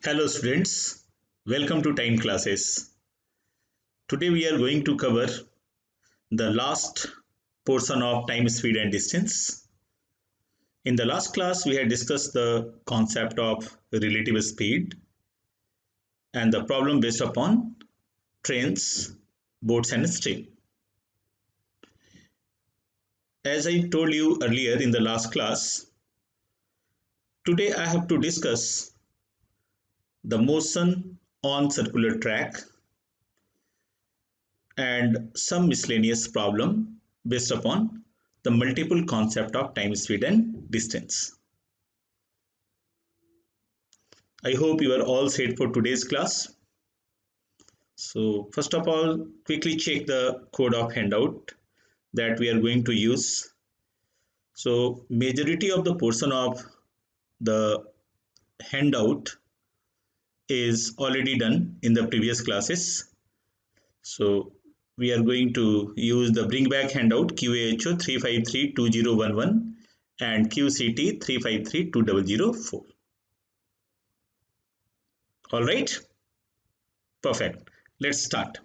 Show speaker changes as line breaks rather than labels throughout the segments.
Hello students, welcome to Time Classes. Today we are going to cover the last portion of time, speed and distance. In the last class we had discussed the concept of relative speed and the problem based upon trains, boats and steam. As I told you earlier in the last class, today I have to discuss the motion on circular track and some miscellaneous problem based upon the multiple concept of time, speed and distance. I hope you are all set for today's class. So first of all, quickly check the code of handout that we are going to use. So majority of the portion of the handout is already done in the previous classes. So we are going to use the bring back handout QAHO 3532011 and QCT 3532004. All right, perfect. Let's start.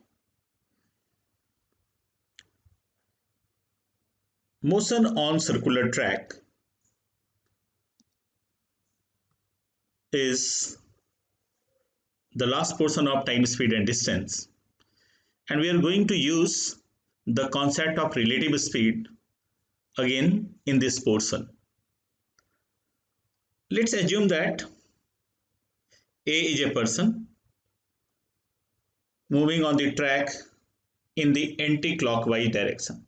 Motion on circular track is the last portion of time, speed and distance, and we are going to use the concept of relative speed again in this portion. Let's assume that A is a person moving on the track in the anti-clockwise direction.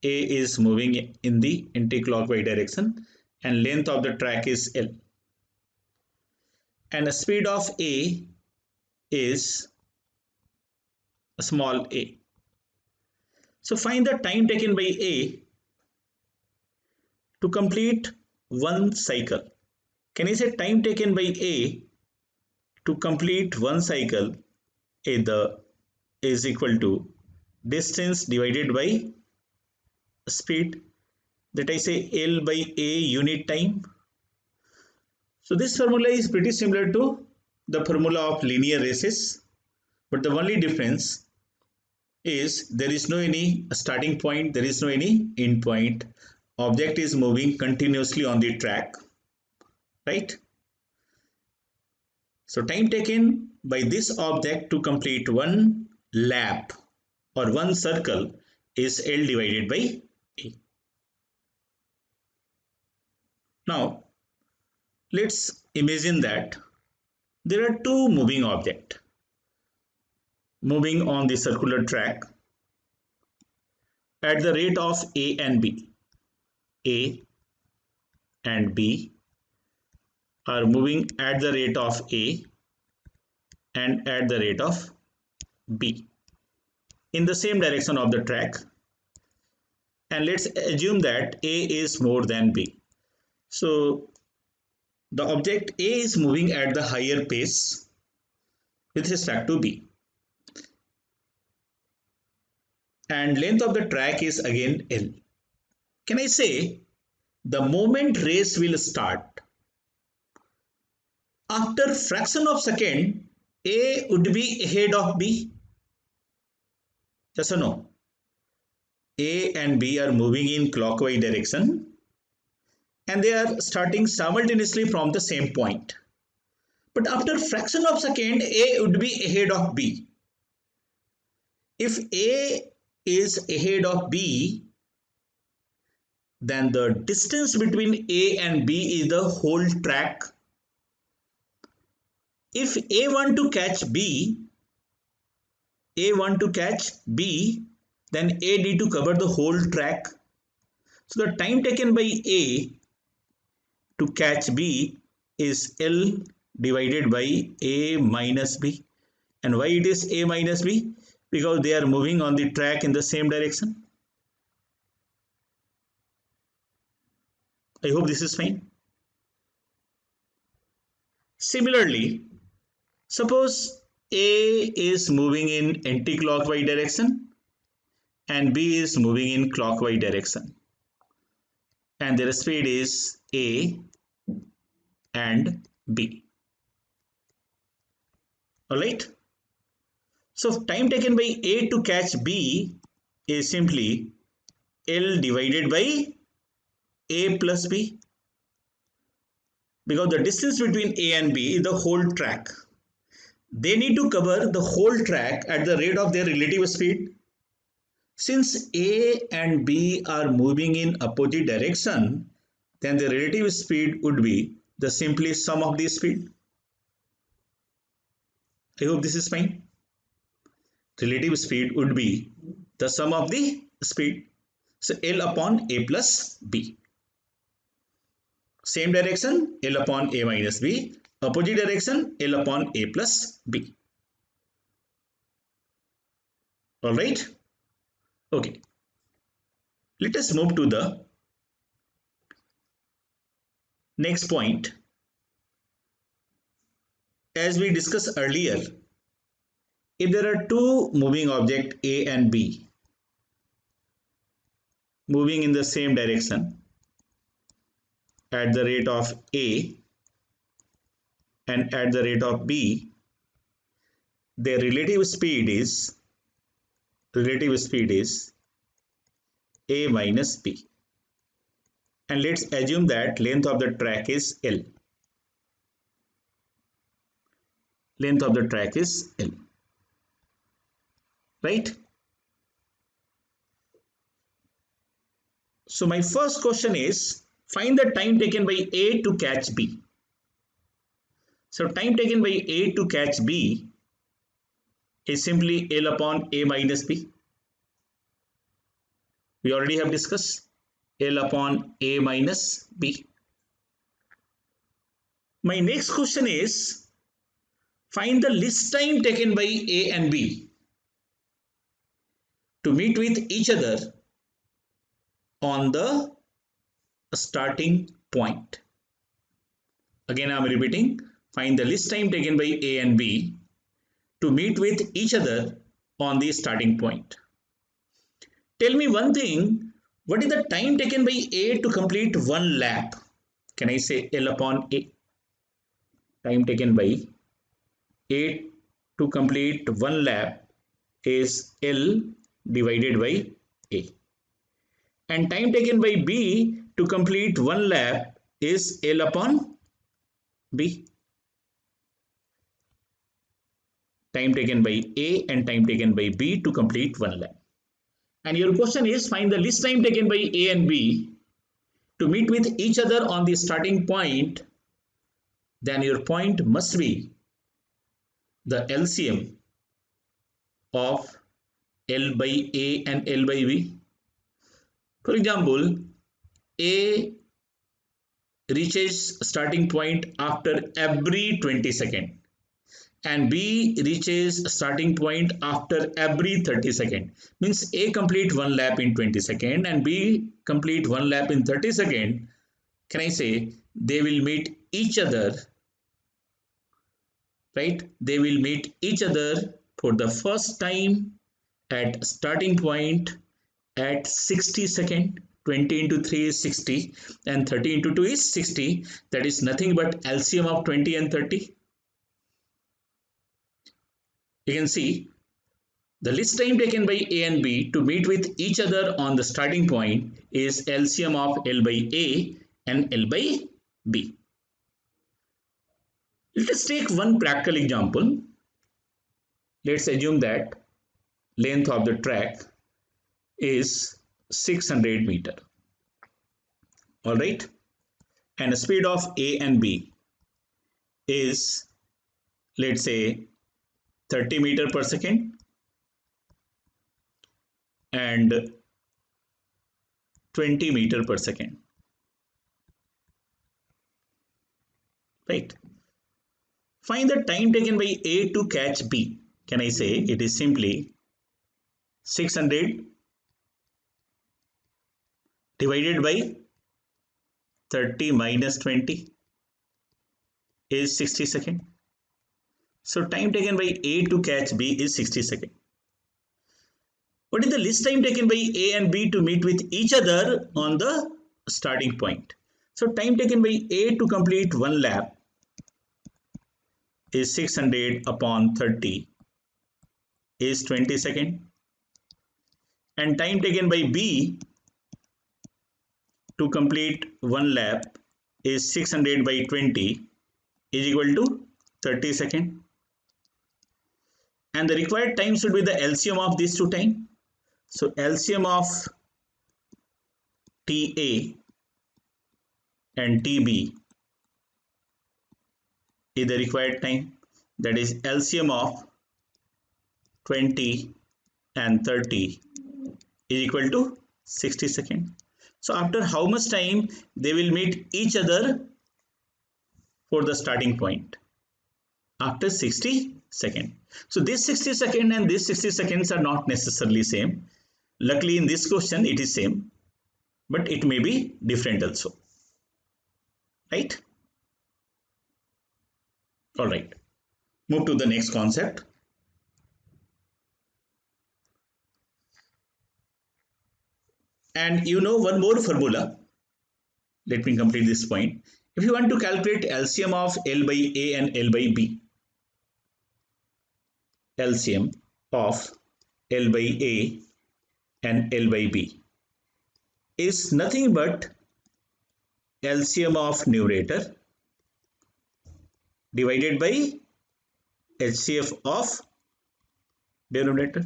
A is moving in the anti-clockwise direction and length of the track is L. And the speed of A is small a. So find the time taken by A to complete one cycle. Can I say time taken by A to complete one cycle is equal to distance divided by speed, that I say L by A unit time. So this formula is pretty similar to the formula of linear races, but the only difference is there is no any starting point, there is no any end point. Object is moving continuously on the track, right? So time taken by this object to complete one lap or one circle is L divided by A. Now let's imagine that there are two moving objects moving on the circular track at the rate of A and B. A and B are moving at the rate of A and at the rate of B in the same direction of the track, and let's assume that A is more than B. So the object A is moving at the higher pace with respect to B, and length of the track is again L. Can I say the moment race will start, after fraction of second A would be ahead of B? Yes or no? A and B are moving in clockwise direction and they are starting simultaneously from the same point. But after fraction of second A would be ahead of B. If A is ahead of B, then the distance between A and B is the whole track. If A want to catch B, then A need to cover the whole track. So the time taken by A to catch B is L divided by A minus B. And why it is A minus B? Because they are moving on the track in the same direction. I hope this is fine. Similarly, suppose A is moving in anti-clockwise direction and B is moving in clockwise direction, and their speed is A and B. Alright. So time taken by A to catch B is simply L divided by A plus B, because the distance between A and B is the whole track. They need to cover the whole track at the rate of their relative speed. Since A and B are moving in opposite direction, then the relative speed would be the simply sum of the speed. I hope this is fine. Relative speed would be the sum of the speed. So L upon A plus B. Same direction, L upon A minus B. Opposite direction, L upon A plus B. Alright. Okay. Let us move to the next point. As we discussed earlier, if there are two moving objects A and B moving in the same direction at the rate of A and at the rate of B, their relative speed is A minus B. And let's assume that length of the track is L. Length of the track is L. Right? So my first question is, find the time taken by A to catch B. So time taken by A to catch B is simply L upon A minus B. We already have discussed L upon A minus B. My next question is, find the least time taken by A and B to meet with each other on the starting point. Again, I am repeating, find the least time taken by A and B to meet with each other on the starting point. Tell me one thing, what is the time taken by A to complete one lap? Can I say L upon A? Time taken by A to complete one lap is L divided by A. And time taken by B to complete one lap is L upon B. Time taken by A and time taken by B to complete one lap. And your question is, find the least time taken by A and B to meet with each other on the starting point. Then your point must be the LCM of L by A and L by B. For example, A reaches starting point after every 20 seconds and B reaches starting point after every 30 seconds. Means A complete one lap in 20 seconds and B complete one lap in 30 seconds. Can I say they will meet each other, right? They will meet each other for the first time at starting point at 60 seconds. 20 into 3 is 60 and 30 into 2 is 60. That is nothing but LCM of 20 and 30. You can see the least time taken by A and B to meet with each other on the starting point is LCM of L by A and L by B. Let us take one practical example. Let's assume that length of the track is 600 meter. All right, and the speed of A and B is, let's say, 30 meter per second and 20 meter per second. Right. Find the time taken by A to catch B. Can I say it is simply 600 divided by 30 minus 20 is 60 seconds. So time taken by A to catch B is 60 seconds. What is the least time taken by A and B to meet with each other on the starting point? So time taken by A to complete one lap is 600 upon 30 is 20 seconds, and time taken by B to complete one lap is 600 by 20 is equal to 30 seconds, and the required time should be the LCM of these two times. So LCM of TA and TB is the required time, that is LCM of 20 and 30 is equal to 60 seconds. So after how much time they will meet each other for the starting point? After 60 seconds. So this 60 seconds and this 60 seconds are not necessarily same. Luckily in this question it is same, but it may be different also, right? All right, move to the next concept. And you know one more formula. Let me complete this point. If you want to calculate LCM of L by A and L by B, LCM of L by A and L by B is nothing but LCM of numerator divided by HCF of denominator.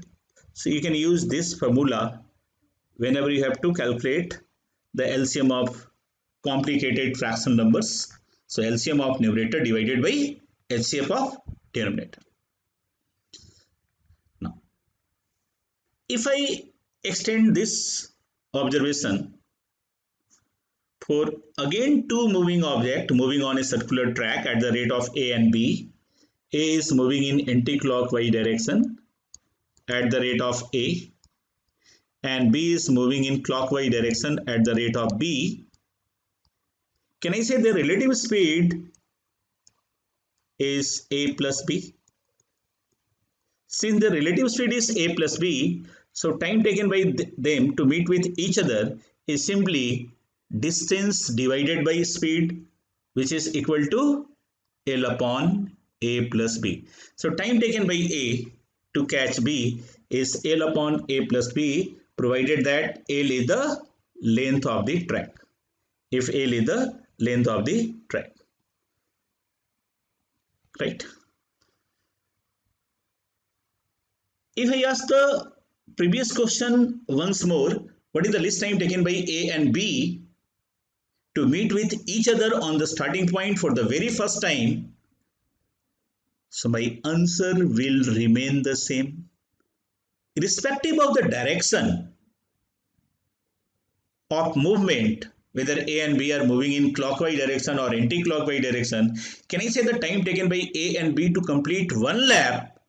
So you can use this formula whenever you have to calculate the LCM of complicated fraction numbers. So LCM of numerator divided by HCF of denominator. Now, if I extend this observation for again two moving objects moving on a circular track at the rate of A and B, A is moving in anti-clockwise direction at the rate of A, and B is moving in clockwise direction at the rate of B. Can I say the relative speed is A plus B? Since the relative speed is A plus B, so time taken by them to meet with each other is simply distance divided by speed, which is equal to L upon A plus B. So time taken by A to catch B is L upon A plus B, provided that L is the length of the track. If L is the length of the track, right? If I ask the previous question once more, what is the least time taken by A and B to meet with each other on the starting point for the very first time? So my answer will remain the same. Irrespective of the direction of movement, whether A and B are moving in clockwise direction or anti-clockwise direction, can I say the time taken by A and B to complete one lap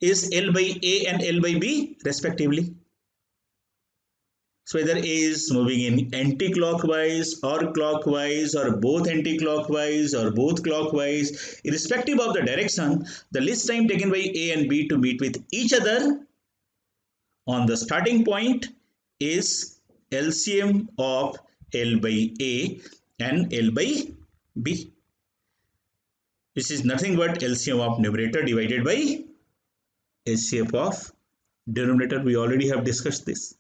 is L by A and L by B respectively? So whether A is moving in anti-clockwise or clockwise or both anti-clockwise or both clockwise, irrespective of the direction, the least time taken by A and B to meet with each other on the starting point is LCM of L by A and L by B. This is nothing but LCM of numerator divided by HCF of denominator. We already have discussed this.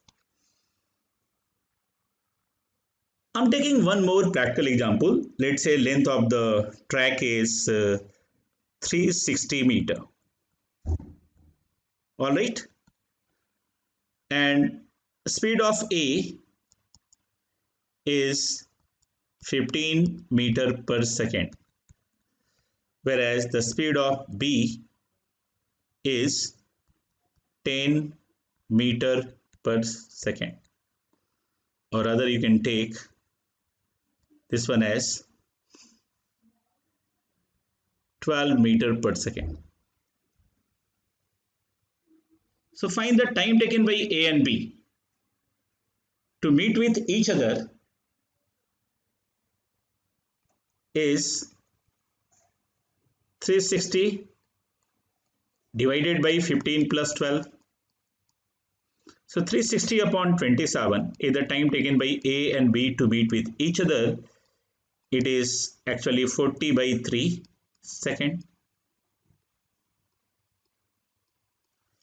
I'm taking one more practical example. Let's say length of the track is 360 meter. All right. And speed of A is 15 meter per second, whereas the speed of B is 10 meter per second, or rather you can take this one as 12 meter per second. So find the time taken by A and B to meet with each other is 360 divided by 15 plus 12. So 360 upon 27 is the time taken by A and B to meet with each other. It is actually 40 by 3 second.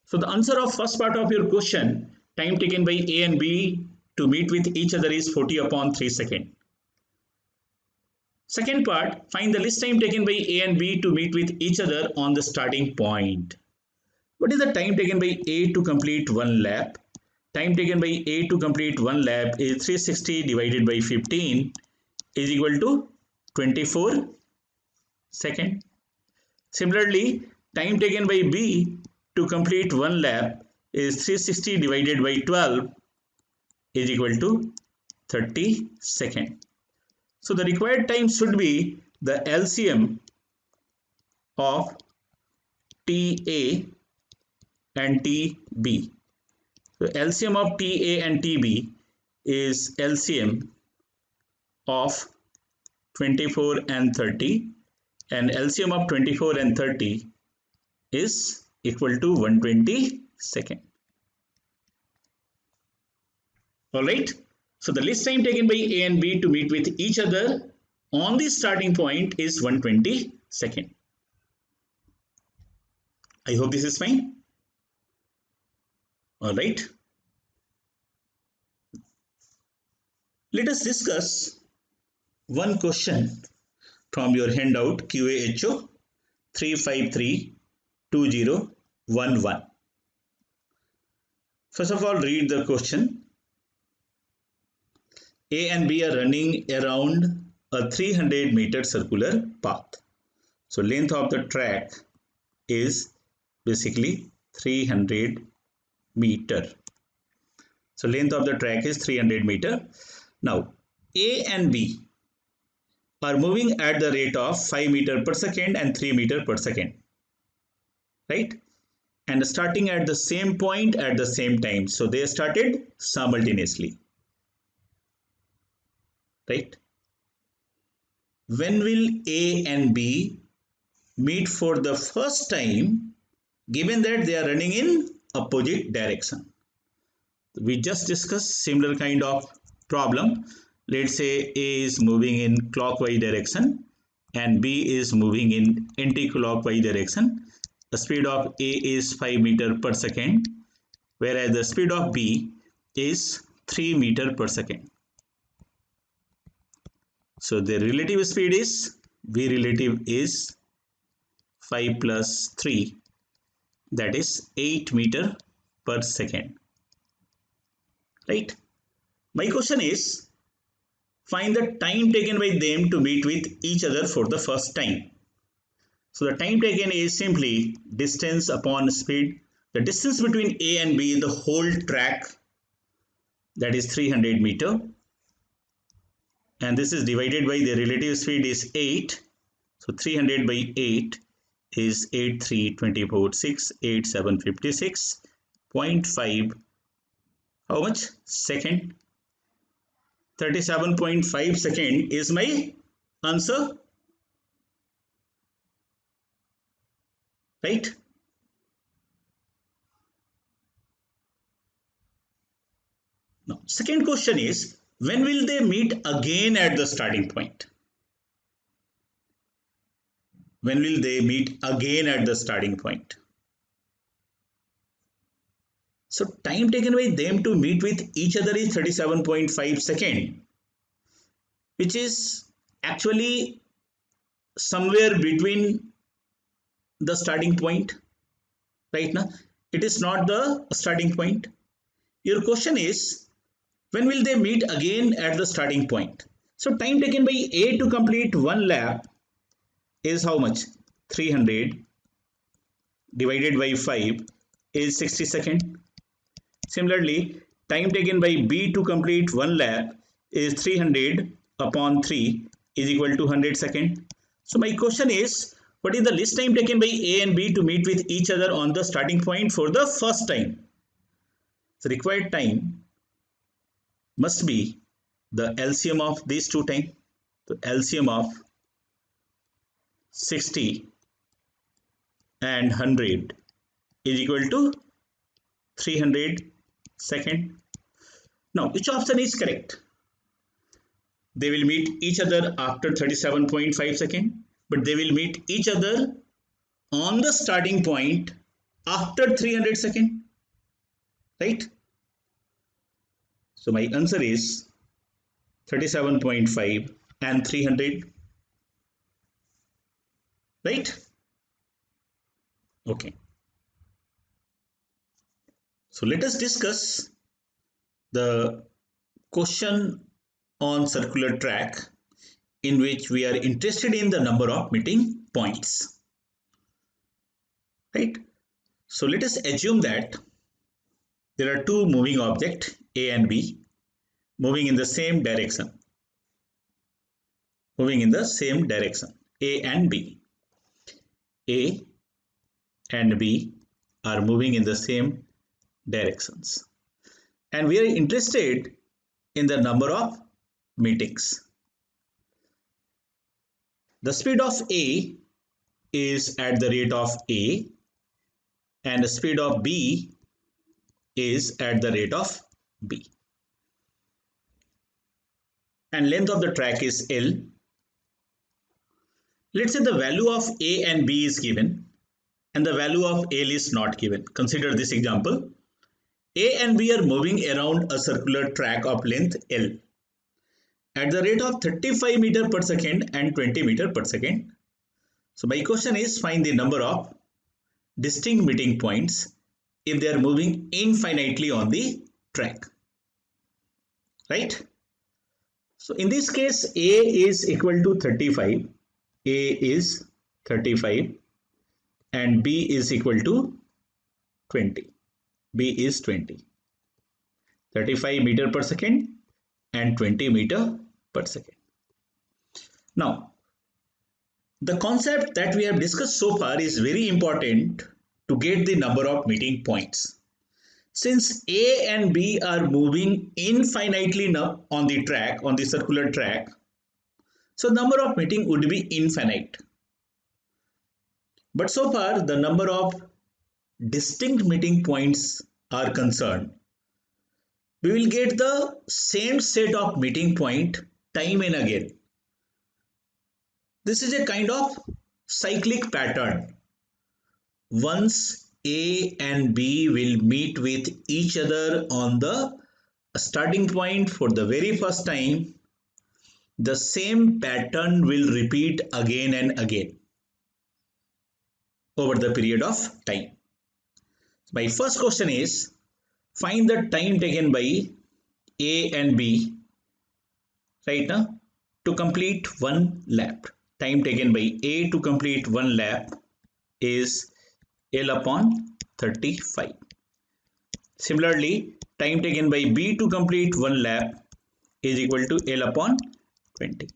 So the answer of first part of your question, time taken by A and B to meet with each other is 40 upon 3 seconds. Second part, find the least time taken by A and B to meet with each other on the starting point. What is the time taken by A to complete one lap? Time taken by A to complete one lap is 360 divided by 15 is equal to 24 seconds. Similarly, time taken by B to complete one lap is 360 divided by 12 is equal to 30 seconds. So the required time should be the LCM of TA and TB. So LCM of TA and TB is LCM of 24 and 30, and LCM of 24 and 30 is equal to 120 seconds. Alright, so the least time taken by A and B to meet with each other on the starting point is 120 seconds. I hope this is fine. Alright, let us discuss one question from your handout QAHO 3532011. First of all, read the question. A and B are running around a 300-meter circular path. So length of the track is basically 300 meter. So length of the track is 300 meter. Now A and B are moving at the rate of 5 meter per second and 3 meter per second, right? And starting at the same point at the same time. So they started simultaneously, right? When will A and B meet for the first time, given that they are running in opposite direction? We just discussed similar kind of problem. Let's say A is moving in clockwise direction and B is moving in anti-clockwise direction. The speed of A is 5 meter per second, whereas the speed of B is 3 meter per second. So the relative speed is V relative is 5 plus 3, that is 8 meter per second, right? My question is, find the time taken by them to meet with each other for the first time. So the time taken is simply distance upon speed. The distance between A and B, the whole track, that is 300 meter. And this is divided by the relative speed is 8. So 300 by 8 is 8, 3, 24, 6, 8, 7, 56, 0.5, how much? Second. 37.5 second is my answer, right? Now, second question is, when will they meet again at the starting point? When will they meet again at the starting point? So time taken by them to meet with each other is 37.5 seconds, which is actually somewhere between the starting point, right? Now it is not the starting point. Your question is, when will they meet again at the starting point? So time taken by A to complete one lap is how much? 300 divided by 5 is 60 seconds. Similarly, time taken by B to complete one lap is 300 upon 3 is equal to 100 seconds. So my question is, what is the least time taken by A and B to meet with each other on the starting point for the first time? The required time must be the LCM of these two times. The LCM of 60 and 100 is equal to 300 seconds. Now, which option is correct? They will meet each other after 37.5 seconds, but they will meet each other on the starting point after 300 second, right? So my answer is 37.5 and 300, right? Okay. So let us discuss the question on circular track in which we are interested in the number of meeting points, right? So let us assume that there are two moving objects A and B moving in the same direction, A and B. A and B are moving in the same directions, and we are interested in the number of meetings. The speed of A is at the rate of A and the speed of B is at the rate of B, and length of the track is L. Let's say the value of A and B is given and the value of L is not given. Consider this example. A and B are moving around a circular track of length L at the rate of 35 meter per second and 20 meter per second. So my question is, find the number of distinct meeting points if they are moving infinitely on the track, right? So in this case, A is equal to 35, A is 35 and B is equal to 20, B is 20, 35 meter per second and 20 meter per second. Now, the concept that we have discussed so far is very important to get the number of meeting points. Since A and B are moving infinitely now on the track, on the circular track, so number of meeting would be infinite. But so far the number of distinct meeting points are concerned, we will get the same set of meeting point time and again. This is a kind of cyclic pattern. Once A and B will meet with each other on the starting point for the very first time, the same pattern will repeat again and again over the period of time. My first question is, find the time taken by A and B right now to complete one lap. Time taken by A to complete one lap is L upon 35. Similarly, time taken by B to complete one lap is equal to L upon 20.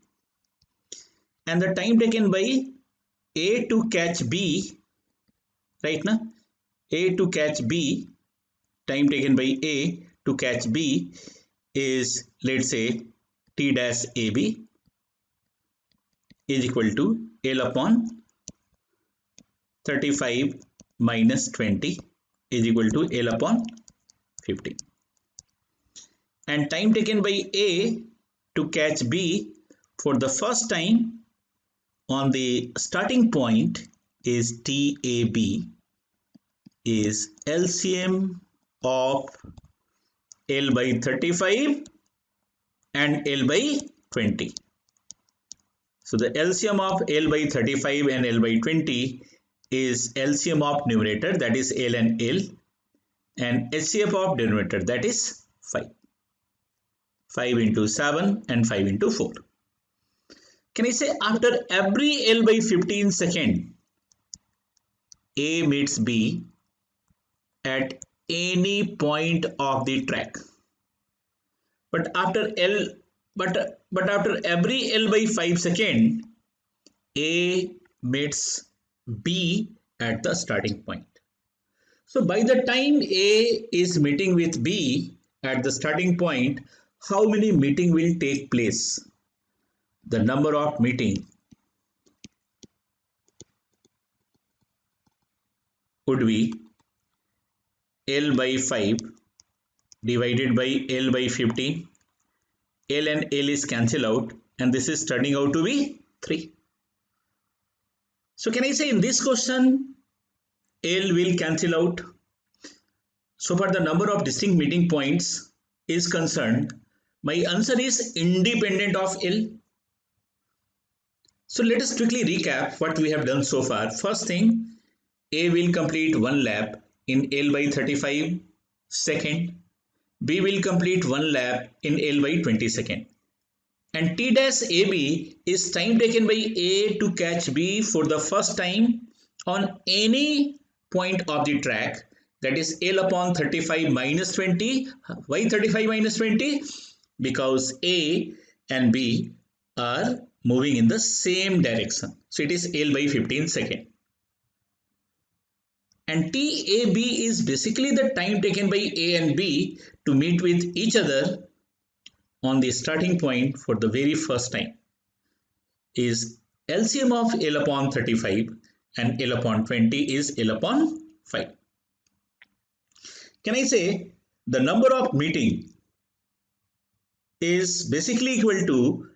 And the time taken by A to catch B, right now, A to catch B, time taken by A to catch B is, let's say, T dash AB is equal to L upon 35 minus 20 is equal to L upon 15. And time taken by A to catch B for the first time on the starting point is TAB is LCM of L by 35 and L by 20. So the LCM of L by 35 and L by 20 is LCM of numerator, that is L and L, and HCF of denominator, that is 5. 5 into 7 and 5 into 4. Can I say after every L by 15 second, A meets B at any point of the track. But after after every L by 5 second, A meets B at the starting point. So by the time A is meeting with B at the starting point, how many meeting will take place? The number of meeting would be L by 5 divided by L by 15. L and L is cancelled out and this is turning out to be 3. So can I say in this question, L will cancel out. So far the number of distinct meeting points is concerned, my answer is independent of L. So let us quickly recap what we have done so far. First thing, A will complete one lap in L by 35 second. B will complete one lap in L by 20 second. And T dash AB is time taken by A to catch B for the first time on any point of the track, that is L upon 35 minus 20. Why 35 minus 20? Because A and B are moving in the same direction. So it is L by 15 second. And TAB is basically the time taken by A and B to meet with each other on the starting point for the very first time, is LCM of L upon 35 and L upon 20 is L upon 5. Can I say the number of meeting is basically equal to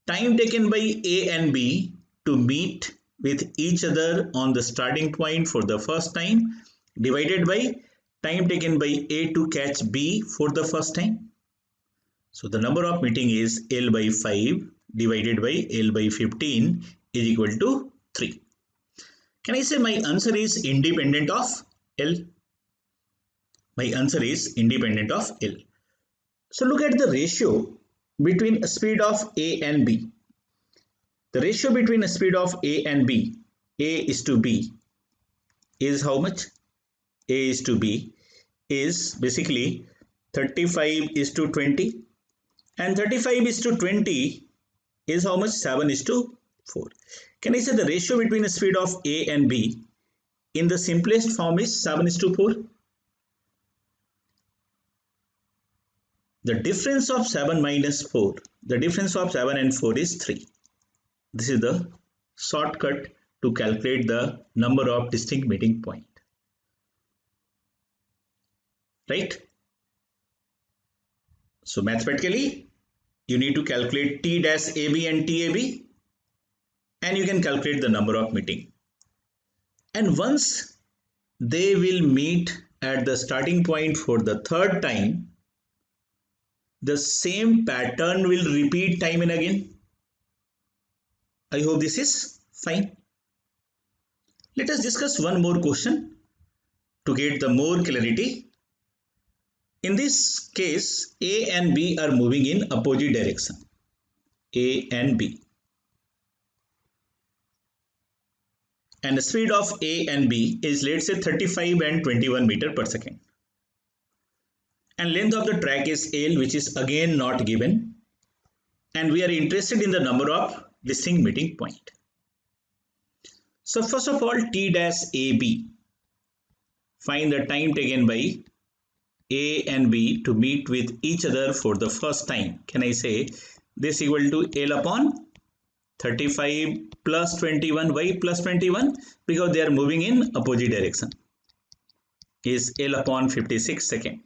time taken by A and B to meet with each other on the starting point for the first time divided by time taken by A to catch B for the first time. So the number of meeting is L by 5 divided by L by 15 is equal to 3. Can I say my answer is independent of L? My answer is independent of L. So look at the ratio between speed of A and B. The ratio between the speed of A and B, A is to B, is how much? A is to B is basically 35 is to 20. And 35 is to 20 is how much? 7 is to 4. Can I say the ratio between the speed of A and B in the simplest form is 7 is to 4? The difference of 7 minus 4, the difference of 7 and 4 is 3. This is the shortcut to calculate the number of distinct meeting point. Right? So mathematically, you need to calculate T dash AB and TAB, and you can calculate the number of meeting. And once they will meet at the starting point for the third time, the same pattern will repeat time and again. I hope this is fine. Let us discuss one more question to get the more clarity. In this case, A and B are moving in opposite direction. A and B. And the speed of A and B is, let's say, 35 and 21 meter per second. And length of the track is L, which is again not given. And we are interested in the number of distinct meeting point. So first of all, T dash AB. Find the time taken by A and B to meet with each other for the first time. Can I say this equal to L upon 35 plus 21? Why plus 21? Because they are moving in opposite direction. Is L upon 56 second.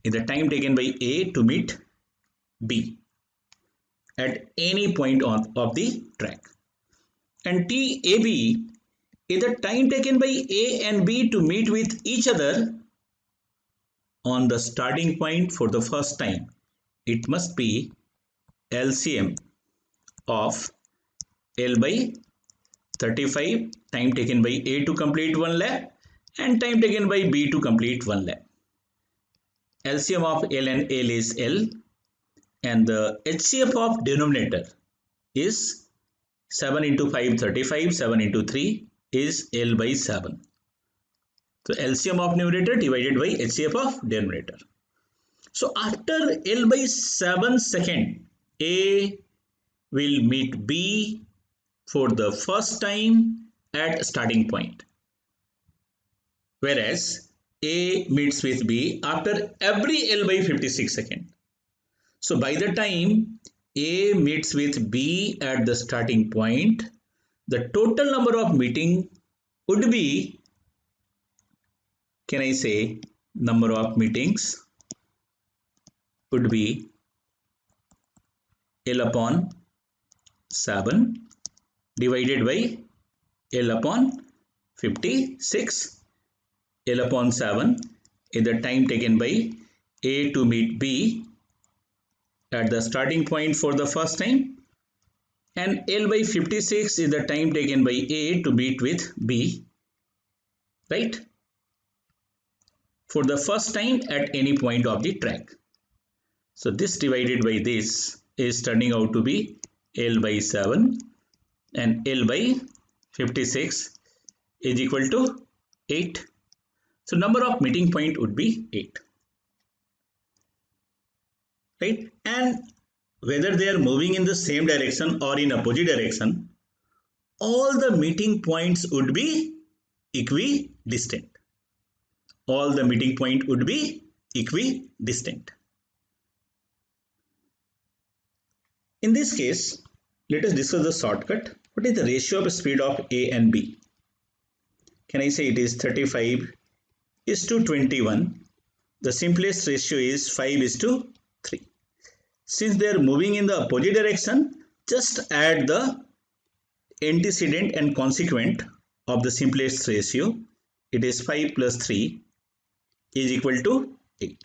Is the time taken by A to meet B at any point of the track. And TAB is the time taken by A and B to meet with each other on the starting point for the first time. It must be LCM of L by 35, time taken by A to complete one lap, and time taken by B to complete one lap. LCM of L and L is L, and the HCF of denominator is 7 into 5, 35, 7 into 3 is L by 7. So LCM of numerator divided by HCF of denominator. So after L by 7 second, A will meet B for the first time at starting point, whereas A meets with B after every L by 56 second. So by the time A meets with B at the starting point, the total number of meeting would be, can I say, number of meetings would be L upon 7 divided by L upon 56 L upon 7 is the time taken by A to meet B at the starting point for the first time, and L by 56 is the time taken by A to meet with B, right, for the first time at any point of the track. So this divided by this is turning out to be L by 7, and L by 56 is equal to 8. So number of meeting point would be 8, right? And whether they are moving in the same direction or in opposite direction, all the meeting points would be equidistant. All the meeting point would be equidistant. In this case, let us discuss the shortcut. What is the ratio of speed of A and B? Can I say it is 35 is to 21? The simplest ratio is 5 is to 3. Since they are moving in the opposite direction, just add the antecedent and consequent of the simplest ratio. It is 5 plus 3 is equal to 8.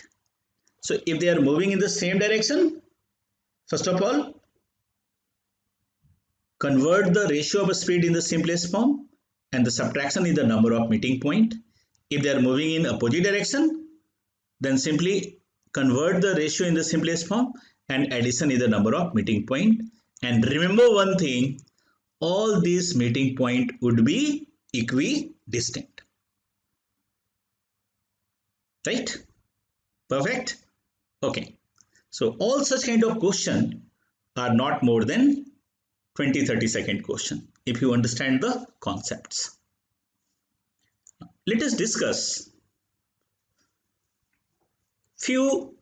So if they are moving in the same direction, first of all, convert the ratio of speed in the simplest form, and the subtraction is the number of meeting point. If they are moving in opposite direction, then simply convert the ratio in the simplest form, and addition is the number of meeting point. And remember one thing, all these meeting point would be equidistant, right? Perfect. Okay, so all such kind of question are not more than 20-30 second question if you understand the concepts. Let us discuss few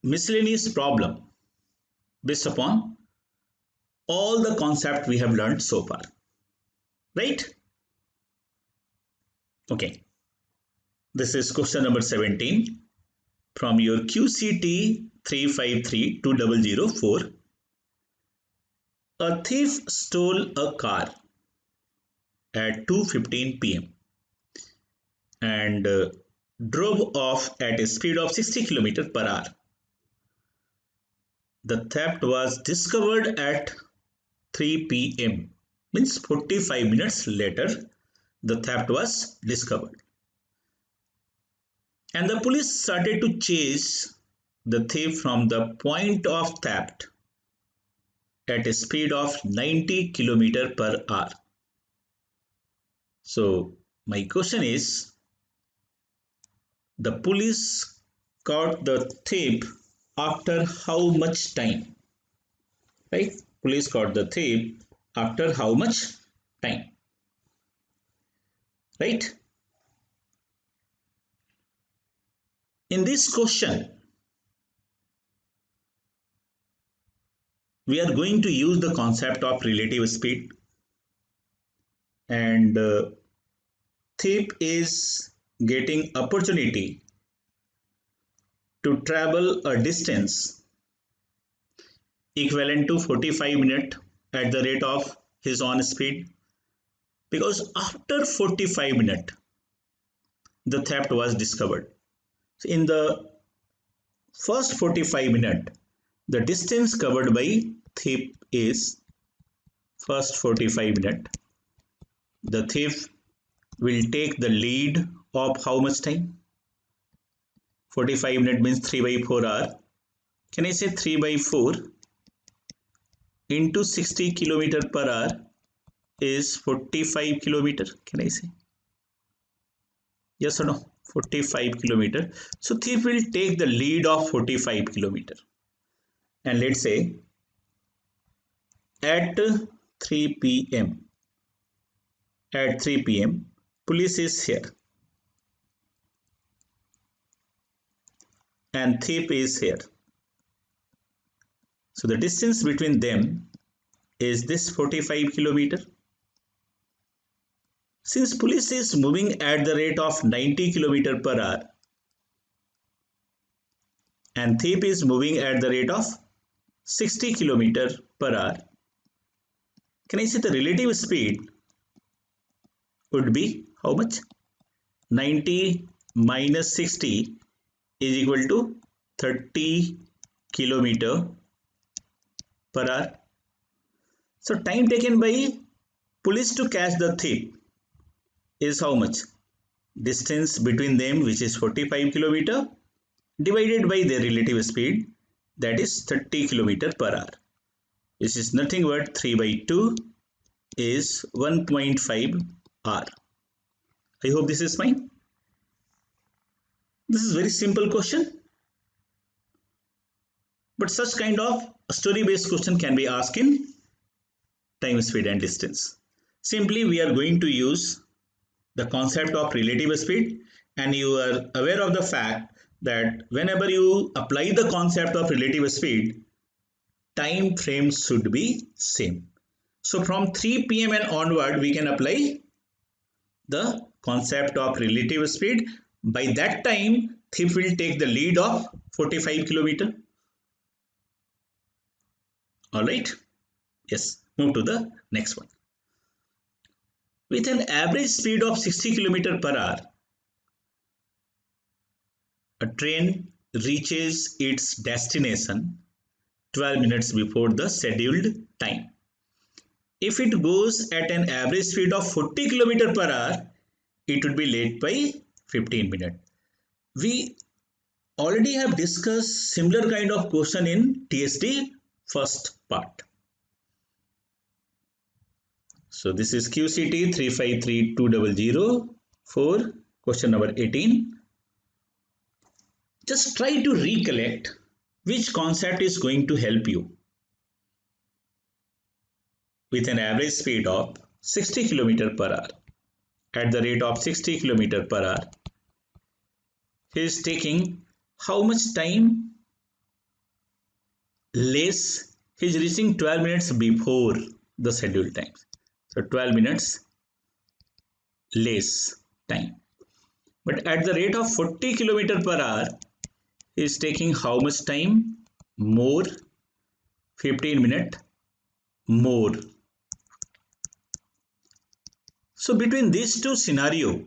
miscellaneous problem based upon all the concept we have learned so far, right? Okay, this is question number 17 from your QCT 353204. A thief stole a car at 2:15 p.m. and drove off at a speed of 60 km per hour. The theft was discovered at 3 p.m. means 45 minutes later the theft was discovered. And the police started to chase the thief from the point of theft at a speed of 90 km per hour. So my question is, the police caught the thief after how much time? Right? Police caught the thief after how much time? Right? In this question, we are going to use the concept of relative speed, and thief is getting opportunity to travel a distance equivalent to 45 minutes at the rate of his own speed, because after 45 minutes the theft was discovered. So in the first 45 minutes, the distance covered by thief is first 45 minutes. The thief will take the lead of how much time? 45 minutes means 3 by 4 hour. Can I say 3 by 4 into 60 km per hour is 45 km? Can I say? Yes or no? 45 km. So thief will take the lead of 45 km. And let's say at 3 p.m. At 3 p.m. police is here and thief is here. So the distance between them is this 45 km. Since police is moving at the rate of 90 km per hour and thief is moving at the rate of 60 km per hour, can I say the relative speed would be how much? 90 minus 60 is equal to 30 kilometer per hour. So time taken by police to catch the thief is how much? Distance between them, which is 45 kilometer, divided by their relative speed, that is 30 kilometer per hour, which is nothing but 3 by 2 is 1.5 hour. I hope this is fine. This is very simple question, but such kind of story based question can be asked in time, speed and distance. Simply we are going to use the concept of relative speed, and you are aware of the fact that whenever you apply the concept of relative speed, time frames should be same. So from 3 p.m. and onward we can apply the concept of relative speed. By that time thief will take the lead of 45 kilometer. Alright, yes, move to the next one. With an average speed of 60 km per hour, a train reaches its destination 12 minutes before the scheduled time. If it goes at an average speed of 40 km per hour, it would be late by 15 minutes. We already have discussed similar kind of question in TSD first part. So this is QCT 353200 question number 18. Just try to recollect which concept is going to help you. With an average speed of 60 km per hour, at the rate of 60 km per hour, he is taking how much time less? He is reaching 12 minutes before the scheduled time. So 12 minutes less time. But at the rate of 40 km per hour, he is taking how much time more? 15 minutes more. So between these two scenarios,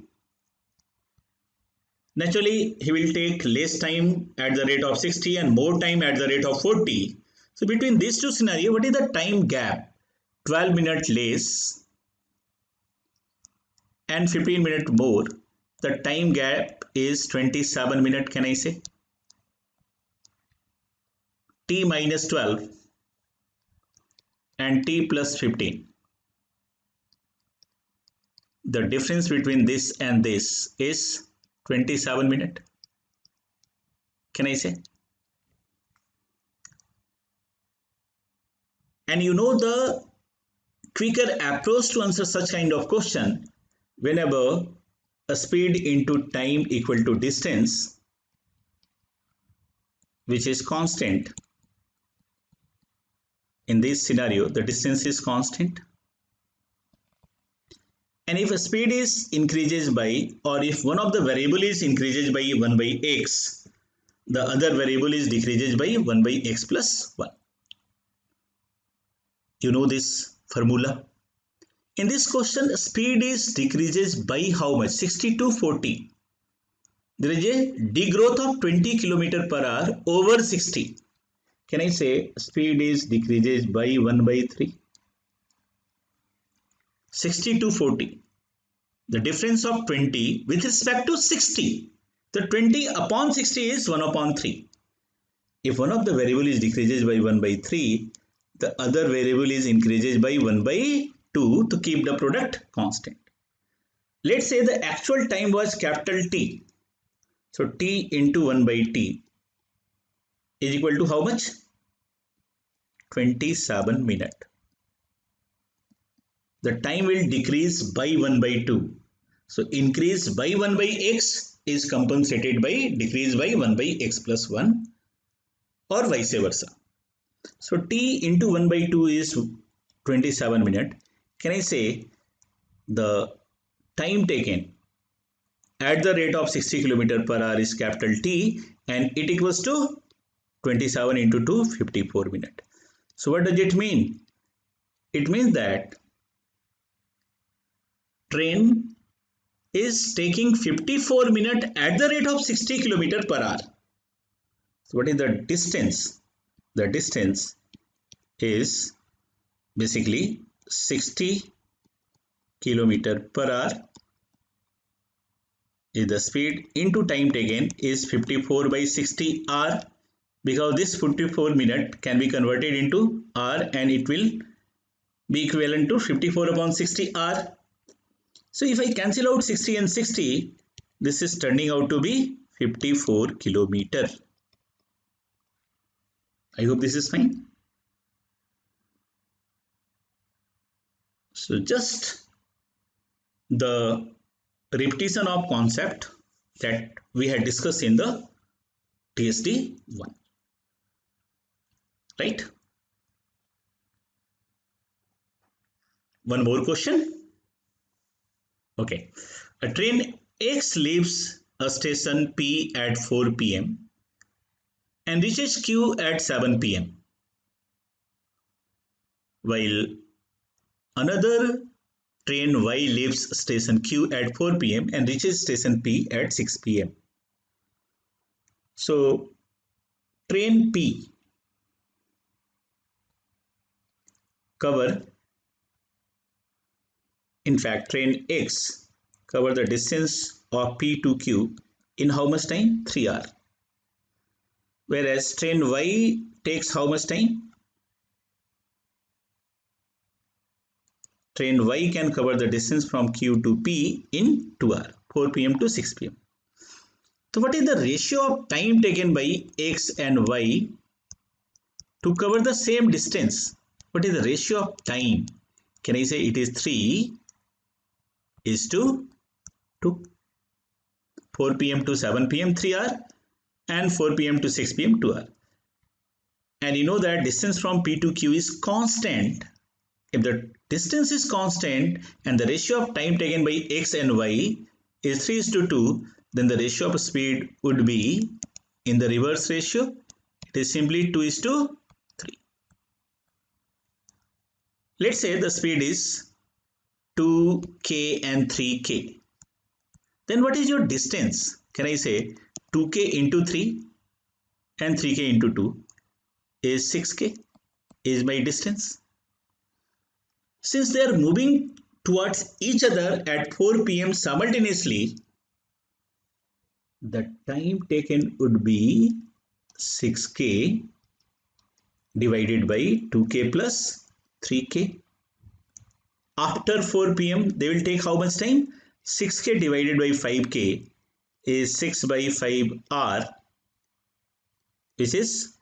naturally he will take less time at the rate of 60 and more time at the rate of 40. So between these two scenarios, what is the time gap? 12 minutes less and 15 minutes more. The time gap is 27 minutes, can I say? T minus 12 and T plus 15. The difference between this and this is 27 minutes. Can I say? And you know the quicker approach to answer such kind of question, whenever a speed into time equal to distance, which is constant. In this scenario, the distance is constant. And if a speed is increases by, or if one of the variable is increases by 1 by x, the other variable is decreases by 1 by x plus 1. You know this formula. In this question, speed is decreases by how much? 60 to 40. There is a degrowth of 20 km per hour over 60. Can I say speed is decreases by 1 by 3? 60 to 40. The difference of 20 with respect to 60. The 20 upon 60 is 1 upon 3. If one of the variable is decreases by 1 by 3, the other variable is increases by 1 by 2 to keep the product constant. Let's say the actual time was capital T. So T into 1 by T is equal to how much? 27 minutes. The time will decrease by 1 by 2. So increase by 1 by x is compensated by decrease by 1 by x plus 1 or vice versa. So T into 1 by 2 is 27 minutes. Can I say the time taken at the rate of 60 km per hour is capital T and it equals to 27 into 2, 54 minutes. So what does it mean? It means that train is taking 54 minutes at the rate of 60 km per hour. So what is the distance? The distance is basically 60 km per hour is the speed into time taken is 54 by 60 hour, because this 54 minute can be converted into hour and it will be equivalent to 54 upon 60 hour. So if I cancel out 60 and 60, this is turning out to be 54 kilometer. I hope this is fine. So just the repetition of concept that we had discussed in the TSD 1, right? One more question. Okay, a train X leaves a station P at 4 p.m. and reaches Q at 7 p.m. while another train Y leaves station Q at 4 p.m. and reaches station P at 6 p.m. So train P cover, in fact train X cover the distance of P to Q in how much time? 3 hours. Whereas train Y takes how much time? Train Y can cover the distance from Q to P in 2 hours, 4 p.m. to 6 p.m. So what is the ratio of time taken by X and Y to cover the same distance? What is the ratio of time? Can I say it is 3 is to 2. 4 p.m. to 7 p.m. 3 hours and 4 p.m. to 6 p.m. 2 hours. And you know that distance from P to Q is constant. If the distance is constant and the ratio of time taken by X and Y is 3 is to 2, then the ratio of speed would be in the reverse ratio. It is simply 2 is to 3. Let's say the speed is 2k and 3k. Then what is your distance? Can I say 2k into 3 and 3k into 2 is 6k is my distance. Since they are moving towards each other at 4 p.m. simultaneously, the time taken would be 6k divided by 2k plus 3k. After 4 p.m. they will take how much time? 6k divided by 5k is 6 by 5 hour, which is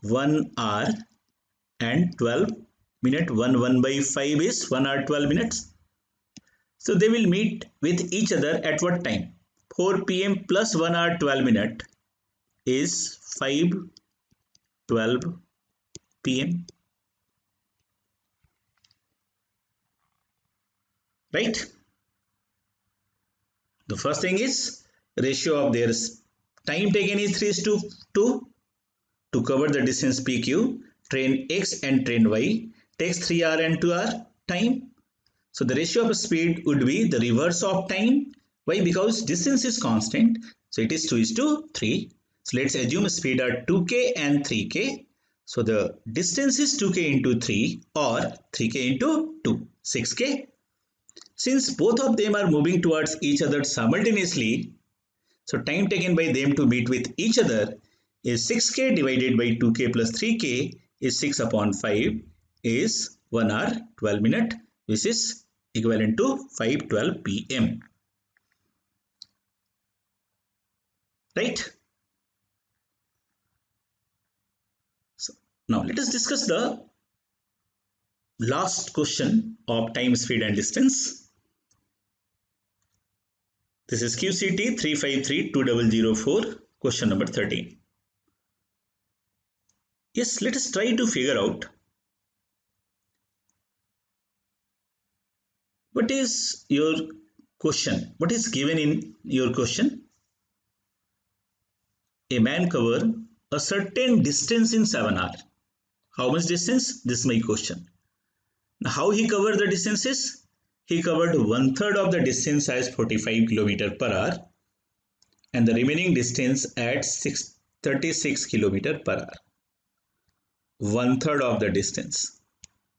1 hour and 12 minutes. 1 by 5 is 1 hour 12 minutes. So they will meet with each other at what time? 4 p.m. plus 1 hour 12 minutes is 5:12 p.m. Right? The first thing is ratio of their time taken is 3 to 2 to cover the distance PQ. Train X and train Y takes 3 hour and 2 hour time. So the ratio of speed would be the reverse of time. Why? Because distance is constant. So it is 2 is to 3. So let's assume speed are 2k and 3k. So the distance is 2k into 3 or 3k into 2, 6k. Since both of them are moving towards each other simultaneously, so time taken by them to meet with each other is 6k divided by 2k plus 3k is 6 upon 5 is 1 hour 12 minutes, which is equivalent to 5:12 p.m. Right? So now let us discuss the last question of time, speed and distance. This is QCT 353-2004, question number 13. Yes, let us try to figure out what is your question. What is given in your question? A man cover a certain distance in 7 hours. How much distance? This is my question. Now, how he covered the distances? he covered 1/3 of the distance as 45 km per hour and the remaining distance at 36 km per hour. 1/3 of the distance.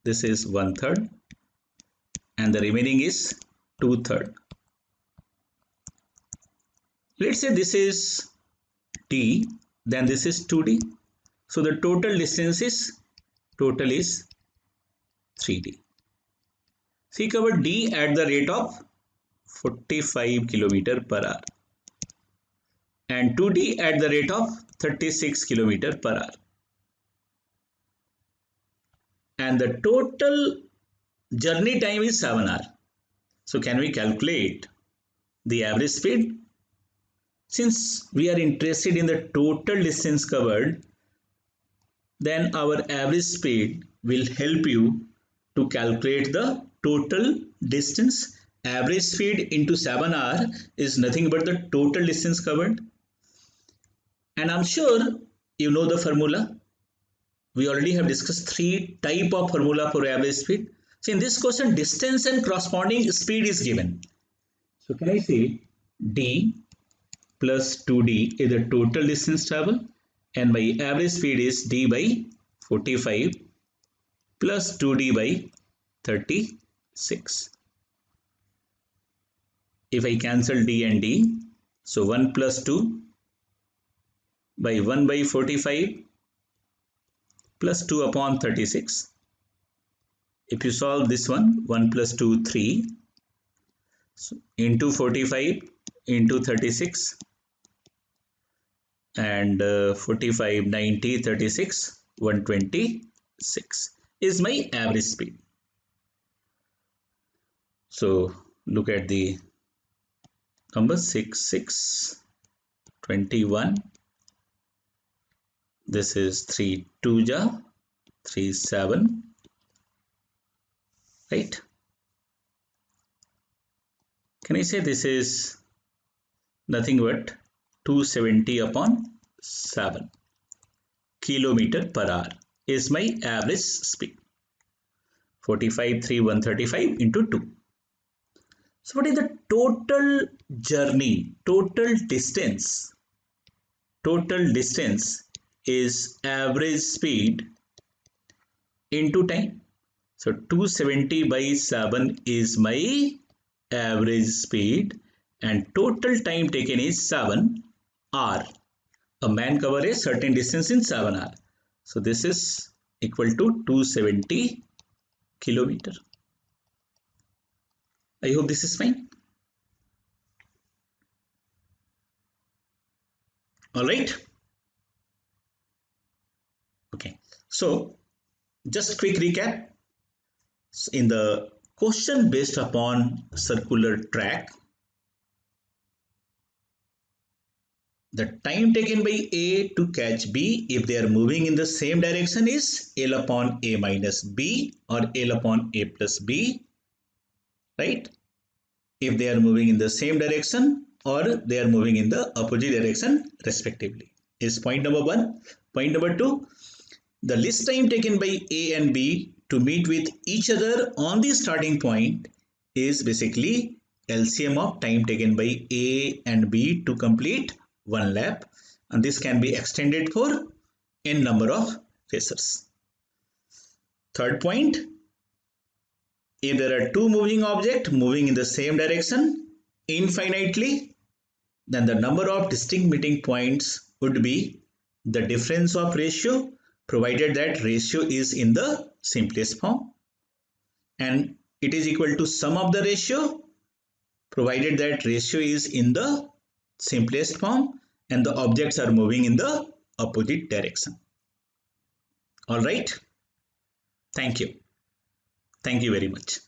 This is 1/3 and the remaining is 2/3. Let's say this is D, then this is 2D. So the total distance is 3D. So he covered D at the rate of 45 km per hour and 2D at the rate of 36 km per hour. And the total journey time is 7 hours. So can we calculate the average speed? Since we are interested in the total distance covered, then our average speed will help you to calculate the total distance. Average speed into 7 hours is nothing but the total distance covered. And I'm sure you know the formula. We already have discussed 3 types of formula for average speed. So in this question, distance and corresponding speed is given. So can I say D plus 2D is the total distance travel and my average speed is D by 45 plus 2D by 36. If I cancel D and D, so 1 plus 2 by 1 by 45 plus 2 upon 36. If you solve this one, 1 plus 2, 3. So into 45 into 36 and 45, 90, 36, 126 is my average speed. So look at the number 6, 6, 21. This is 3, 2 ja, 3, 7, right? Can I say this is nothing but 270 upon 7 kilometer per hour is my average speed. 45, 3, 135 into 2. So what is the total journey, total distance? Total distance is average speed into time. So 270 by 7 is my average speed and total time taken is 7 hours. A man cover a certain distance in 7 hours. So this is equal to 270 kilometer. I hope this is fine. All right. Okay. So just quick recap. In the question based upon circular track, the time taken by A to catch B if they are moving in the same direction is L upon A minus B or L upon A plus B, right? If they are moving in the same direction or they are moving in the opposite direction respectively is point number 1. Point number 2, the least time taken by A and B to meet with each other on the starting point is basically LCM of time taken by A and B to complete one lap, and this can be extended for n number of racers. Third point, if there are two moving objects moving in the same direction infinitely, then the number of distinct meeting points would be the difference of ratio, provided that ratio is in the simplest form, and it is equal to sum of the ratio, provided that ratio is in the simplest form and the objects are moving in the opposite direction. All right. Thank you. Thank you very much.